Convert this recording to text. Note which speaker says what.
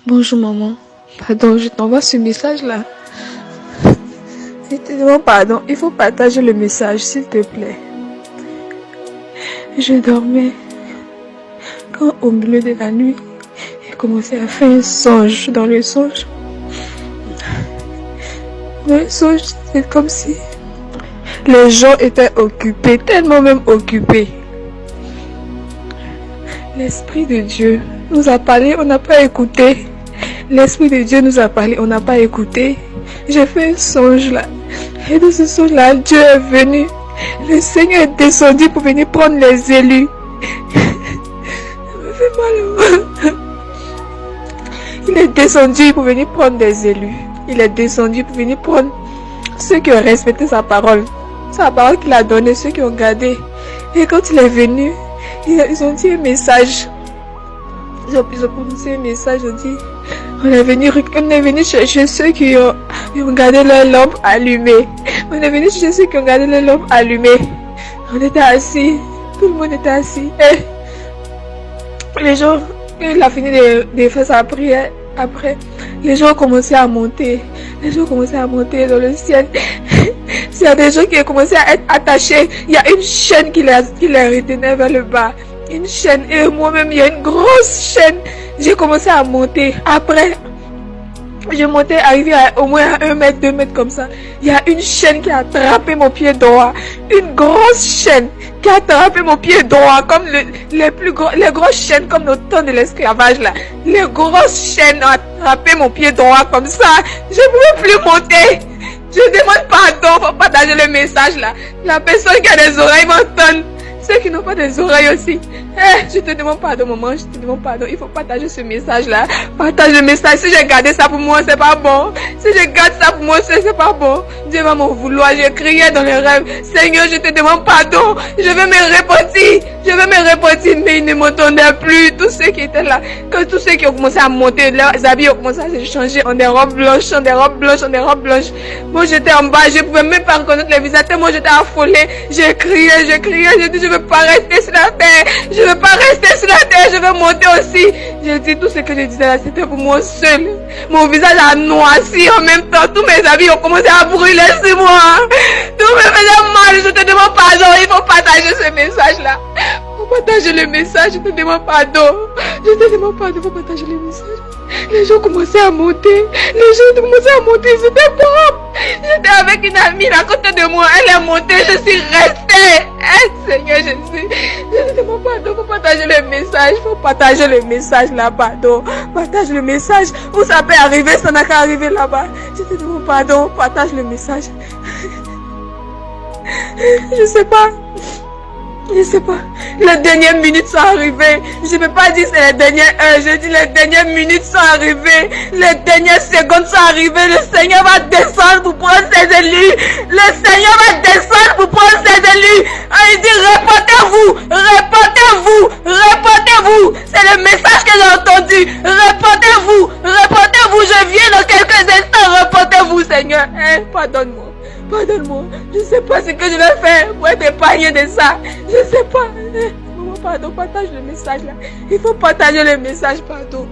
Speaker 1: Bonjour maman. Pardon, je t'envoie ce message-là. Je te demande pardon. Il faut partager le message, s'il te plaît. Je dormais. Quand au milieu de la nuit, j'ai commencé à faire un songe. Dans le songe, c'est comme si les gens étaient occupés, tellement même occupés. L'Esprit de Dieu nous a parlé, on n'a pas écouté. L'Esprit de Dieu nous a parlé, on n'a pas écouté. J'ai fait un songe là. Et dans ce songe là, Dieu est venu. Le Seigneur est descendu pour venir prendre les élus. Ça me fait mal au cœur. Il est descendu pour venir prendre des élus. Il est descendu pour venir prendre ceux qui ont respecté sa parole. Sa parole qu'il a donnée, ceux qui ont gardé. Et quand il est venu, ils ont dit un message. Ils ont prononcé un message, ils ont dit, on est venu chercher ceux qui ont gardé leur lampe allumée. On est venu chercher ceux qui ont gardé leur lampe allumée. On était assis, tout le monde était assis. Et les gens, il a fini de faire sa prière. Après, les gens ont commencé à monter. Les gens ont commencé à monter dans le ciel. Il y a des gens qui ont commencé à être attachés. Il y a une chaîne qui les retenait vers le bas. Une chaîne. Et moi-même, il y a une grosse chaîne. J'ai commencé à monter. Après, je montais, arrivé à au moins 1 mètre, 2 mètres comme ça. Il y a une chaîne qui a attrapé mon pied droit. Une grosse chaîne qui a attrapé mon pied droit. Comme les grosses chaînes comme au temps de l'esclavage là. Les grosses chaînes ont attrapé mon pied droit comme ça. Je ne pouvais plus monter. Je demande pardon pour partager le message là. La personne qui a des oreilles m'entend. Ceux qui n'ont pas des oreilles aussi. Je te demande pardon, maman. Je te demande pardon. Il faut partager ce message-là. Partage le message. Si j'ai gardé ça pour moi, c'est pas bon. Si je garde ça pour moi, c'est pas bon. Dieu va m'en vouloir. J'ai crié dans les rêves. Seigneur, je te demande pardon. Je veux me repentir. Je veux me repentir. Mais ils ne m'entendaient plus. Tous ceux qui étaient là. Quand tous ceux qui ont commencé à monter, leurs habits ont commencé à se changer en des robes blanches, en des robes blanches, en des robes blanches. Moi, j'étais en bas. Je pouvais même pas reconnaître les visages. Moi, j'étais affolée. J'ai crié. J'ai dit, je veux pas rester sur la terre. Je veux pas rester sur la terre. Je veux monter aussi. J'ai dit tout ce que je disais là, c'était pour moi seul. Mon visage a noirci en même temps. Tous mes habits ont commencé à brûler sur moi. Tout me faisait mal. Je te demande pardon. Il faut partager ce message là. Il faut partager le message. Je te demande pardon. Je te demande pardon. Il faut partager le message. Les gens commençaient à monter. C'était bon. J'étais avec une amie à côté de moi. Elle est montée. Je suis restée. Seigneur Jésus. Je te demande pardon. Il faut partager le message. Il faut partager le message là. Pardon. Partage le message. Où ça peut arriver, ça n'a qu'à arriver là-bas. Je te demande pardon. Partage le message. Je sais pas. Les dernières minutes sont arrivées. Je ne peux pas dire c'est les dernières heures. Je dis les dernières minutes sont arrivées. Les dernières secondes sont arrivées. Le Seigneur va descendre pour prendre ses élus. Le Seigneur va descendre pour prendre ses élus. Il dit répondez-vous. C'est le message que j'ai entendu. Répondez-vous. Je viens dans quelques instants. Répondez-vous, Seigneur. Pardonne-moi. Je ne sais pas ce que je vais faire pour être épargné de ça. Je ne sais pas. Maman, pardon, partage le message là. Il faut partager le message, pardon.